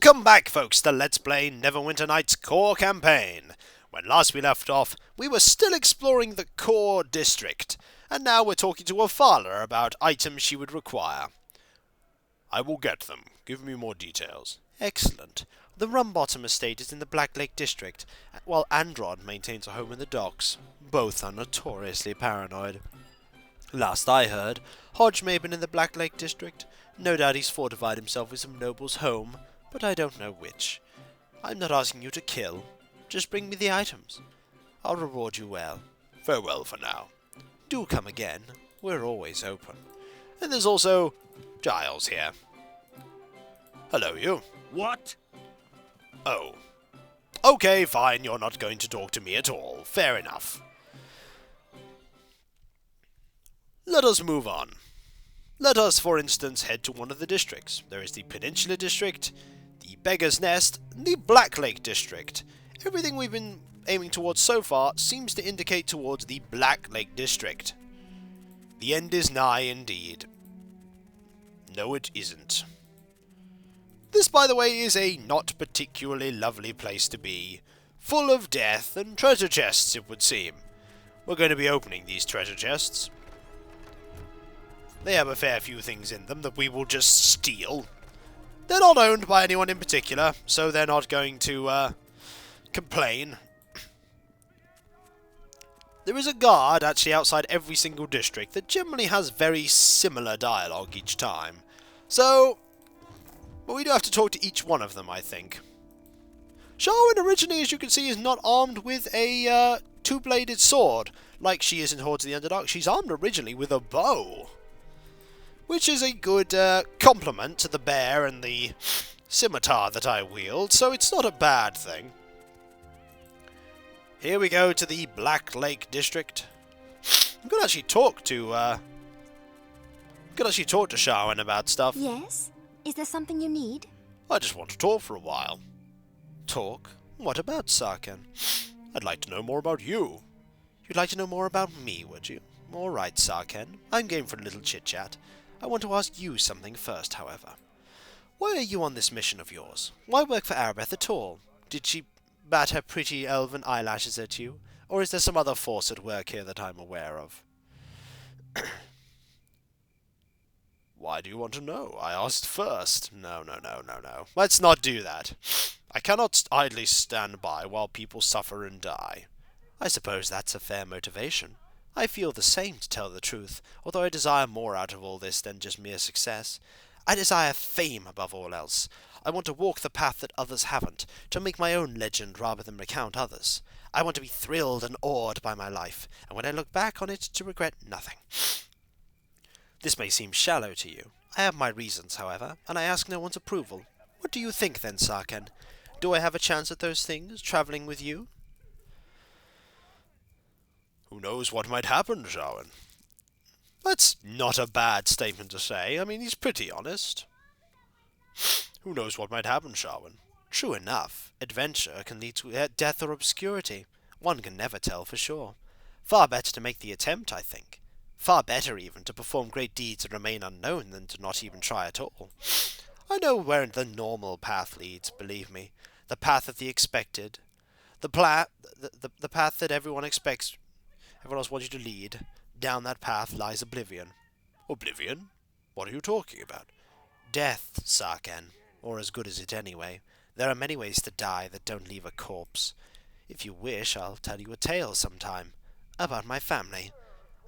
Welcome back, folks, to Let's Play Neverwinter Night's core campaign. When last we left off, we were still exploring the core district, and now we're talking to Afala about items she would require. I will get them. Give me more details. Excellent. The Rumbottom estate is in the Blacklake district, while Androd maintains a home in the docks. Both are notoriously paranoid. Last I heard, Hodge may have been in the Blacklake district. No doubt he's fortified himself with some noble's home, but I don't know which. I'm not asking you to kill. Just bring me the items. I'll reward you well. Farewell for now. Do come again. We're always open. And there's also Giles here. Hello, you. What? Oh. Okay, fine, you're not going to talk to me at all. Fair enough. Let us move on. Let us, for instance, head to one of the districts. There is the Peninsula District, the Beggar's Nest, and the Blacklake District. Everything we've been aiming towards so far seems to indicate towards the Blacklake District. The end is nigh indeed. No, it isn't. This, by the way, is a not particularly lovely place to be. Full of death and treasure chests, it would seem. We're going to be opening these treasure chests. They have a fair few things in them that we will just steal. They're not owned by anyone in particular, so they're not going to complain. There is a guard actually outside every single district that generally has very similar dialogue each time. So, well, we do have to talk to each one of them, I think. Sharwyn originally, as you can see, is not armed with a two-bladed sword, like she is in Hordes of the Underdark. She's armed originally with a bow, which is a good compliment to the bear and the scimitar that I wield, so it's not a bad thing. Here we go to the Blacklake District. I'm gonna actually talk to Sharwyn about stuff. Yes? Is there something you need? I just want to talk for a while. Talk? What about sar'ken? I'd like to know more about you. You'd like to know more about me, would you? All right, sar'ken. I'm game for a little chit-chat. I want to ask you something first, however. Why are you on this mission of yours? Why work for Arabeth at all? Did she bat her pretty elven eyelashes at you? Or is there some other force at work here that I'm aware of? Why do you want to know? I asked first. No. Let's not do that. I cannot idly stand by while people suffer and die. I suppose that's a fair motivation. I feel the same, to tell the truth, although I desire more out of all this than just mere success. I desire fame above all else. I want to walk the path that others haven't, to make my own legend rather than recount others. I want to be thrilled and awed by my life, and when I look back on it, to regret nothing. This may seem shallow to you. I have my reasons, however, and I ask no one's approval. What do you think, then, sar'ken? Do I have a chance at those things, travelling with you? Who knows what might happen, Sharwyn? That's not a bad statement to say. I mean, he's pretty honest. Who knows what might happen, Sharwyn? True enough. Adventure can lead to death or obscurity. One can never tell for sure. Far better to make the attempt, I think. Far better, even, to perform great deeds and remain unknown than to not even try at all. I know where the normal path leads, believe me. The path of the expected. The path that everyone expects. Everyone else wants you to lead. Down that path lies oblivion. Oblivion? What are you talking about? Death, sar'ken. Or as good as it anyway. There are many ways to die that don't leave a corpse. If you wish, I'll tell you a tale sometime. About my family.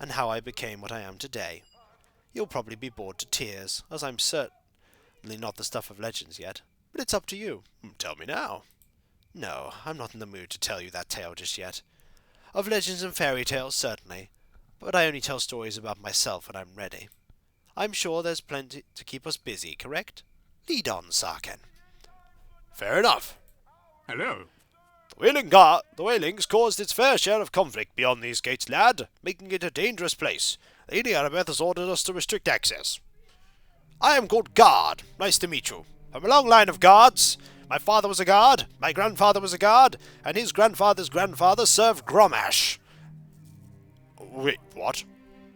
And how I became what I am today. You'll probably be bored to tears, as I'm certainly not the stuff of legends yet. But it's up to you. Tell me now. No, I'm not in the mood to tell you that tale just yet. Of legends and fairy tales, certainly, but I only tell stories about myself when I'm ready. I'm sure there's plenty to keep us busy, correct? Lead on, sar'ken. Fair enough. Hello. The Whaling's caused its fair share of conflict beyond these gates, lad, making it a dangerous place. Lady Arabeth has ordered us to restrict access. I am called Guard. Nice to meet you. From a long line of guards. My father was a guard, my grandfather was a guard, and his grandfather's grandfather served Gromash. Wait, what?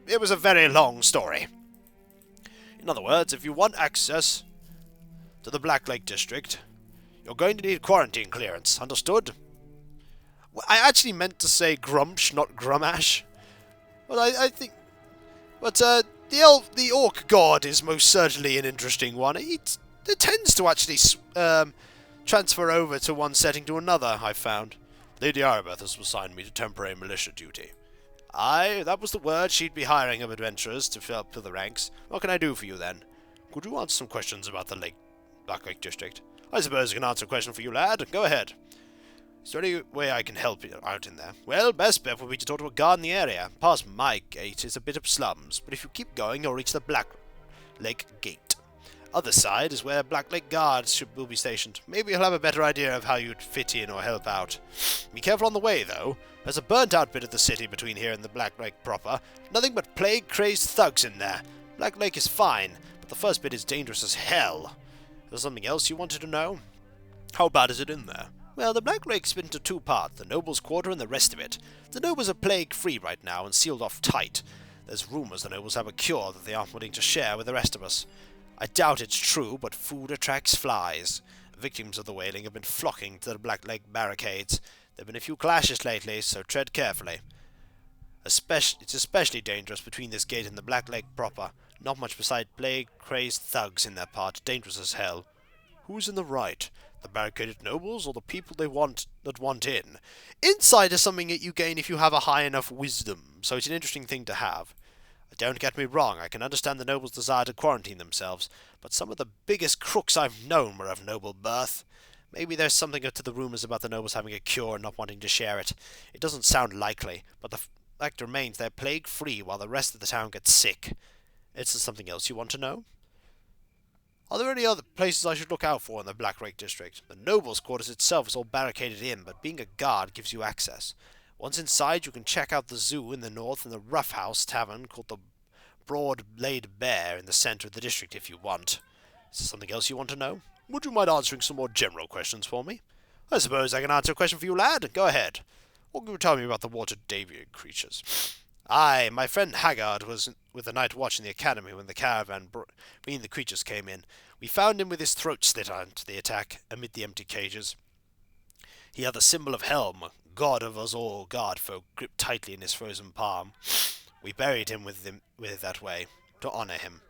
It was a very long story. In other words, if you want access to the Blacklake district, You're going to need quarantine clearance, understood? Well, I actually meant to say grumsh, not grumash. Well, I think... But, the orc god is most certainly an interesting one. It tends to actually transfer over to one setting to another, I've found. Lady Arabeth has assigned me to temporary militia duty. Aye, that was the word. She'd be hiring of adventurers to fill up the ranks. What can I do for you, then? Could you answer some questions about the Blacklake district? I suppose I can answer a question for you, lad. Go ahead. Is there any way I can help you out in there? Well, best bet would be to talk to a guard in the area. Past my gate is a bit of slums, but if you keep going, you'll reach the Blacklake gate. Other side is where Blacklake guards will be stationed. Maybe you'll have a better idea of how you'd fit in or help out. Be careful on the way, though. There's a burnt-out bit of the city between here and the Blacklake proper. Nothing but plague-crazed thugs in there. Blacklake is fine, but the first bit is dangerous as hell. Is there something else you wanted to know? How bad is it in there? Well, the Blacklake's split into two parts, the Nobles' Quarter and the rest of it. The Nobles are plague-free right now and sealed off tight. There's rumours the Nobles have a cure that they aren't willing to share with the rest of us. I doubt it's true, but food attracts flies. Victims of the whaling have been flocking to the Blacklake barricades. There have been a few clashes lately, so tread carefully. It's especially dangerous between this gate and the Blacklake proper. Not much beside plague-crazed thugs in that part, dangerous as hell. Who's in the right? The barricaded nobles or the people that want in? Insight is something that you gain if you have a high enough wisdom, so it's an interesting thing to have. Don't get me wrong, I can understand the nobles' desire to quarantine themselves, but some of the biggest crooks I've known were of noble birth. Maybe there's something to the rumours about the nobles having a cure and not wanting to share it. It doesn't sound likely, but the fact remains they're plague-free while the rest of the town gets sick. Is there something else you want to know? Are there any other places I should look out for in the Blacklake district? The nobles' quarters itself is all barricaded in, but being a guard gives you access. Once inside, you can check out the zoo in the north and the rough house tavern called the Broad-Blade Bear in the centre of the district if you want. Is there something else you want to know? Would you mind answering some more general questions for me? I suppose I can answer a question for you, lad. Go ahead. What can you tell me about the waterdhavian creatures? Aye, my friend Haggard was with the night watch in the academy when the caravan bringing the creatures came in. We found him with his throat slit onto the attack amid the empty cages. He had the symbol of Helm, god of us all guard folk, gripped tightly in his frozen palm. We buried him with it that way, to honour him.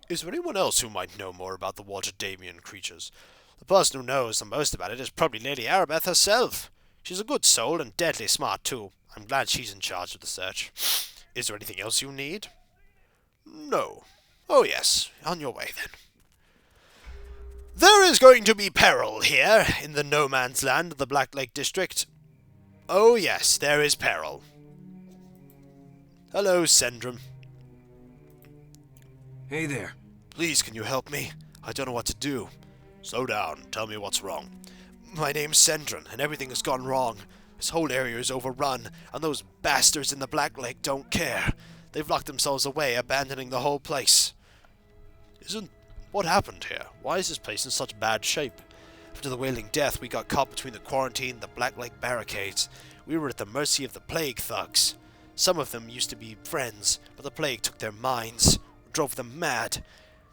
Is there anyone else who might know more about the waterdhavian creatures? The person who knows the most about it is probably Lady Arabeth herself. She's a good soul and deadly smart too. I'm glad she's in charge of the search. Is there anything else you need? No. Oh yes, on your way then. There is going to be peril here, in the no man's land of the Blacklake district. Oh yes, there is peril. Hello, Sendrum. Hey there. Please, can you help me? I don't know what to do. Slow down, tell me what's wrong. My name's Sendron, and everything has gone wrong. This whole area is overrun, and those bastards in the Blacklake don't care. They've locked themselves away, abandoning the whole place. What happened here? Why is this place in such bad shape? After the wailing death, we got caught between the quarantine and the Blacklake barricades. We were at the mercy of the plague thugs. Some of them used to be friends, but the plague took their minds, drove them mad.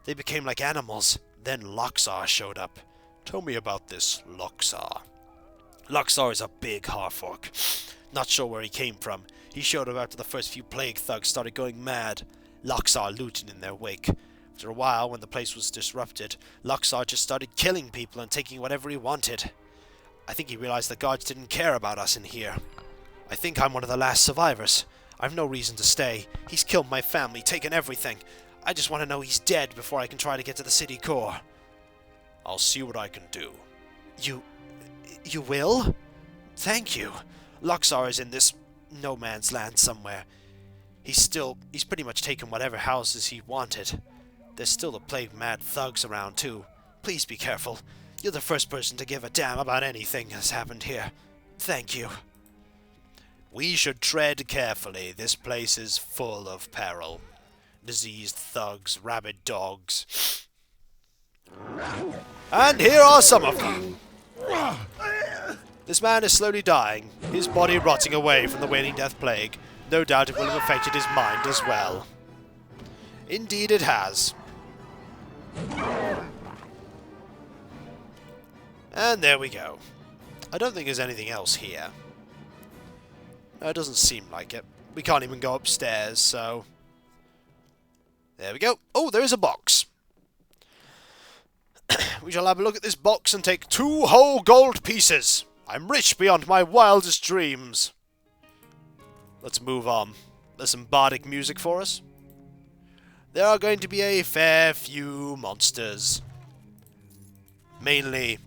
They became like animals. Then Loxar showed up. Tell me about this Loxar. Loxar is a big half-orc. Not sure where he came from. He showed up after the first few plague thugs started going mad. Loxar looted in their wake. After a while, when the place was disrupted, Loxar just started killing people and taking whatever he wanted. I think he realized the guards didn't care about us in here. I think I'm one of the last survivors. I've no reason to stay. He's killed my family, taken everything. I just want to know he's dead before I can try to get to the city core. I'll see what I can do. You will? Thank you. Loxar is in this no man's land somewhere. He's pretty much taken whatever houses he wanted. There's still the plague-mad thugs around, too. Please be careful. You're the first person to give a damn about anything that's happened here. Thank you. We should tread carefully. This place is full of peril. Diseased thugs, rabid dogs. And here are some of them. This man is slowly dying, his body rotting away from the waning death plague. No doubt it will have affected his mind as well. Indeed it has. And there we go. I don't think there's anything else here. No, it doesn't seem like it. We can't even go upstairs, so... There we go. Oh, there is a box. We shall have a look at this box and take 2 whole gold pieces. I'm rich beyond my wildest dreams. Let's move on. There's some bardic music for us. There are going to be a fair few monsters. Mainly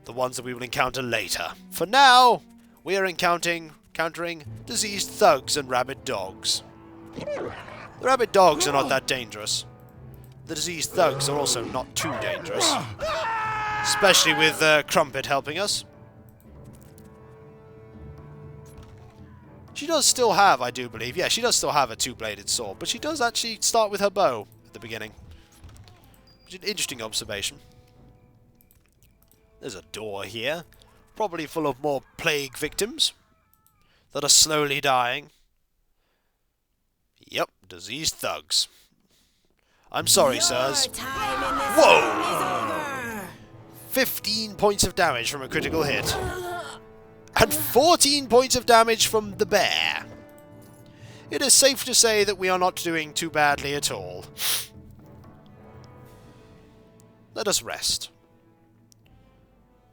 the ones that we will encounter later. For now, we are encountering diseased thugs and rabid dogs. The rabid dogs are not that dangerous. The diseased thugs are also not too dangerous. Especially with Crumpet helping us. She does still have, I do believe, yeah, she does still have a 2-bladed sword, but she does actually start with her bow at the beginning. Which is an interesting observation. There's a door here, probably full of more plague victims that are slowly dying. Yep, diseased thugs. I'm sorry, sirs. Whoa! 15 points of damage from a critical hit. And 14 points of damage from the bear. It is safe to say that we are not doing too badly at all. Let us rest.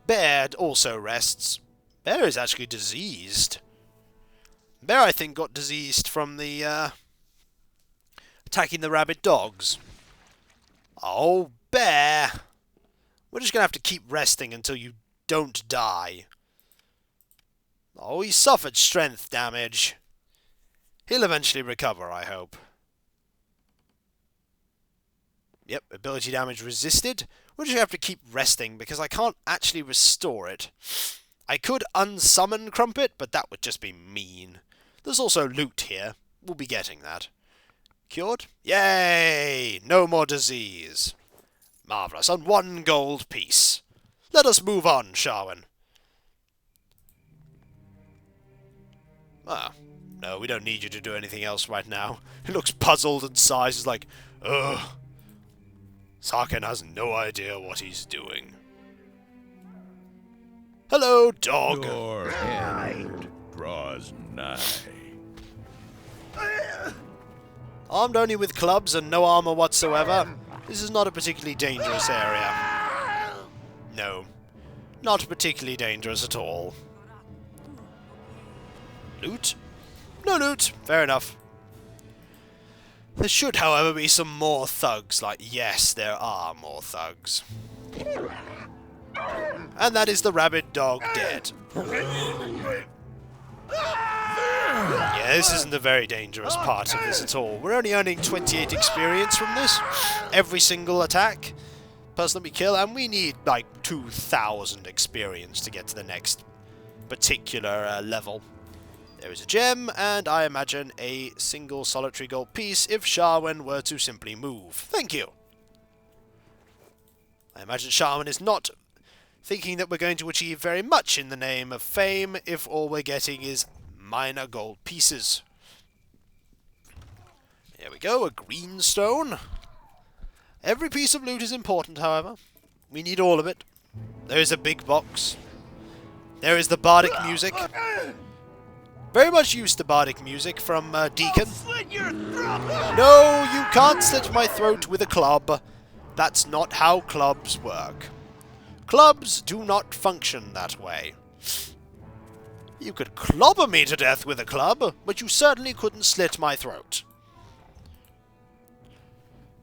Bear also rests. Bear is actually diseased. Bear, I think, got diseased from the, attacking the rabid dogs. Oh, Bear! We're just going to have to keep resting until you don't die. Oh, he suffered strength damage. He'll eventually recover, I hope. Yep, ability damage resisted. We're just going to have to keep resting because I can't actually restore it. I could unsummon Crumpet, but that would just be mean. There's also loot here. We'll be getting that. Cured? Yay! No more disease. Marvellous. And 1 gold piece. Let us move on, Sharwyn. Ah, no, we don't need you to do anything else right now. He looks puzzled and sighs. He's like, ugh. Sar'ken has no idea what he's doing. Hello, dog. Your end draws nigh. Armed only with clubs and no armor whatsoever, this is not a particularly dangerous area. No, not particularly dangerous at all. Loot? No loot. Fair enough. There should, however, be some more thugs. Like, yes, there are more thugs. And that is the rabid dog dead. Yeah, this isn't the very dangerous part of this at all. We're only earning 28 experience from this. Every single attack. Person that we kill. And we need, like, 2,000 experience to get to the next particular level. There is a gem, and I imagine a single solitary gold piece if Sharwyn were to simply move. Thank you. I imagine Sharwyn is not thinking that we're going to achieve very much in the name of fame if all we're getting is minor gold pieces. There we go, a green stone. Every piece of loot is important, however. We need all of it. There is a big box. There is the bardic music. Very much used to bardic music from Deacon. No, you can't slit my throat with a club. That's not how clubs work. Clubs do not function that way. You could clobber me to death with a club, but you certainly couldn't slit my throat.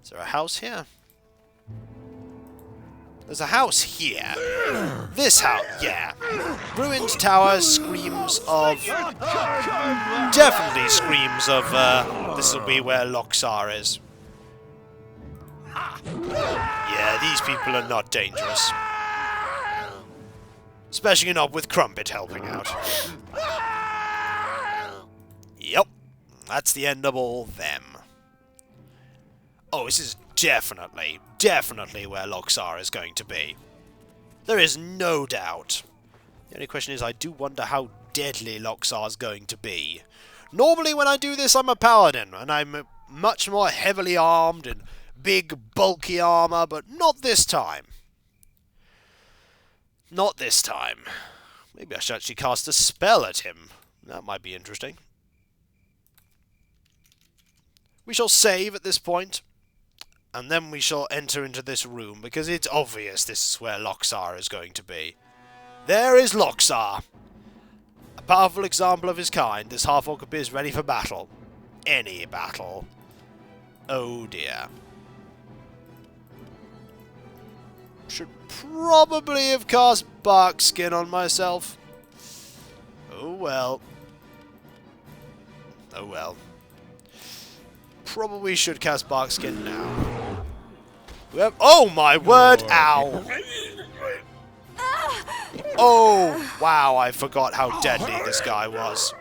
Is there a house here? There's a house here. This house, yeah. Ruined tower screams of... Definitely screams of, this will be where Loxar is. Yeah, these people are not dangerous. Especially not with Crumpet helping out. Yep. That's the end of all them. Oh, this is definitely where Loxar is going to be. There is no doubt. The only question is, I do wonder how deadly Loxar is going to be. Normally when I do this, I'm a paladin, and I'm much more heavily armed and big, bulky armor, but not this time. Not this time. Maybe I should actually cast a spell at him. That might be interesting. We shall save at this point, and then we shall enter into this room, because it's obvious this is where Loxar is going to be. There is Loxar! A powerful example of his kind, this half-orc appears ready for battle. Any battle. Oh dear. Should probably have cast Barkskin on myself. Oh well. Oh well. Probably should cast Barkskin now. Oh my word! Ow! Oh wow! I forgot how deadly this guy was.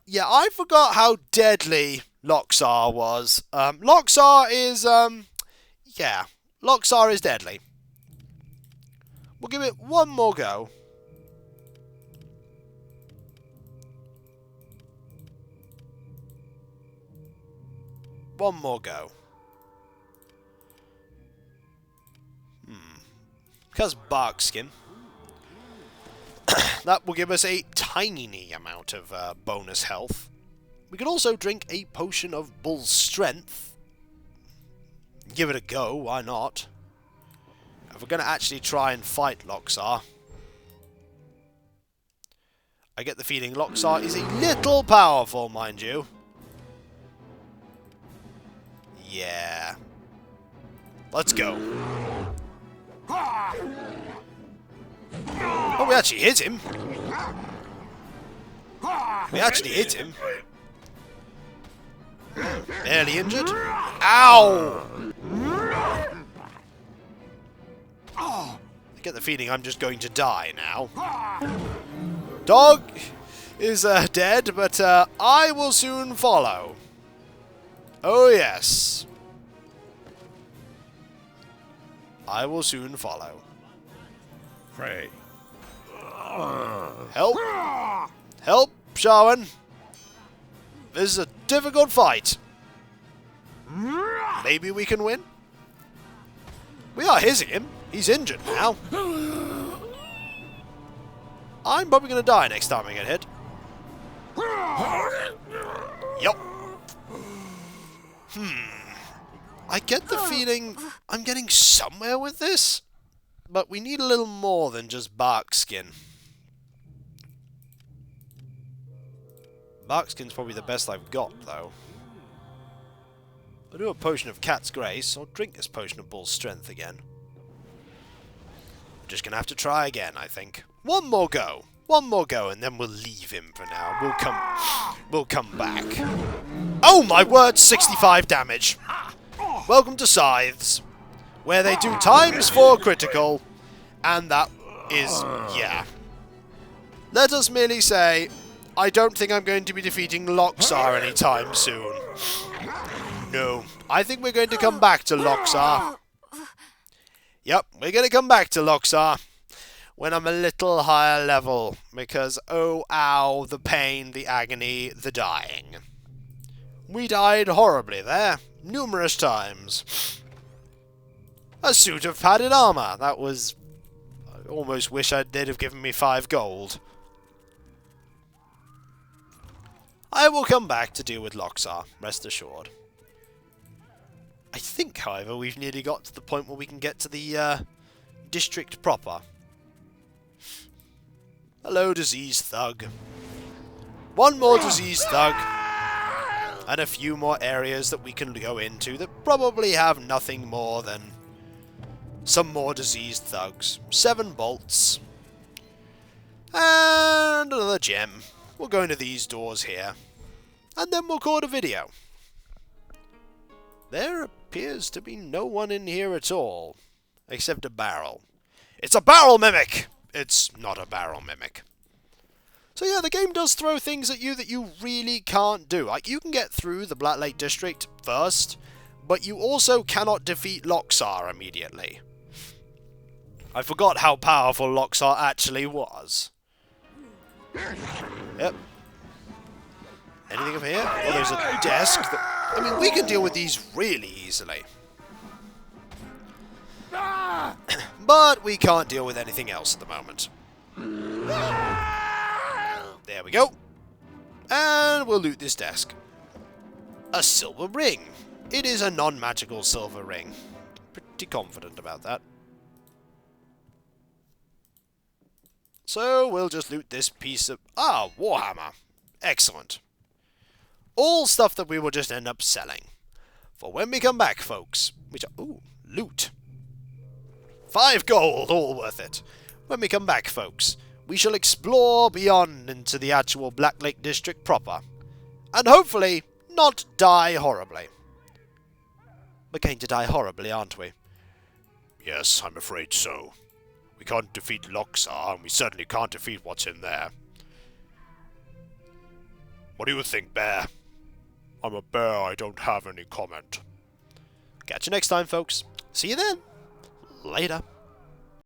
Yeah, I forgot how deadly Loxar was. Loxar is yeah, Loxar is deadly. We'll give it one more go. One more go. Because Barkskin. That will give us a tiny amount of bonus health. We can also drink a potion of bull strength. Give it a go, why not? If we're going to actually try and fight Loxar. I get the feeling Loxar is a little powerful, mind you. Yeah. Let's go. Oh, we actually hit him. We actually hit him. Barely injured. Ow! I get the feeling I'm just going to die now. Dog is dead, but I will soon follow. Oh yes. I will soon follow. Pray. Help! Help, Sharwyn! This is a difficult fight. Maybe we can win? We are hitting him. He's injured now. I'm probably going to die next time I get hit. Yup. I get the feeling I'm getting somewhere with this, but we need a little more than just Barkskin. Barkskin's probably the best I've got, though. I'll do a potion of Cat's Grace, or drink this potion of Bull's Strength again. I'm just going to have to try again, I think. One more go, and then we'll leave him for now. We'll come back. Oh my word, 65 damage. Welcome to Scythes, where they do ×4 critical, and that is, yeah. Let us merely say, I don't think I'm going to be defeating Loxar anytime soon. No, I think we're going to come back to Loxar. Yep, we're going to come back to Loxar when I'm a little higher level, because oh, ow, the pain, the agony, the dying. We died horribly there, numerous times. A suit of padded armor, that was... I almost wish they'd have given me 5 gold. I will come back to deal with Loxar, rest assured. I think, however, we've nearly got to the point where we can get to the district proper. Hello, diseased thug. One more diseased thug. And a few more areas that we can go into that probably have nothing more than some more diseased thugs. 7 bolts. And another gem. We'll go into these doors here. And then we'll call it a video. There appears to be no one in here at all. Except a barrel. It's a barrel mimic! It's not a barrel mimic. So yeah, the game does throw things at you that you really can't do. Like, you can get through the Blacklake district first, but you also cannot defeat Loxar immediately. I forgot how powerful Loxar actually was. Yep. Anything up here? Oh, there's a desk. I mean, we can deal with these really easily. but we can't deal with anything else at the moment. There we go. And we'll loot this desk. A silver ring. It is a non-magical silver ring. Pretty confident about that. So we'll just loot this piece of... Ah, Warhammer. Excellent. All stuff that we will just end up selling. For when we come back, folks. Which are... Ooh, loot. 5 gold, all worth it. When we come back, folks, we shall explore beyond into the actual Blacklake district proper. And hopefully, not die horribly. We're going to die horribly, aren't we? Yes, I'm afraid so. We can't defeat Loxar, and we certainly can't defeat what's in there. What do you think, Bear? I'm a bear, I don't have any comment. Catch you next time, folks. See you then. Later.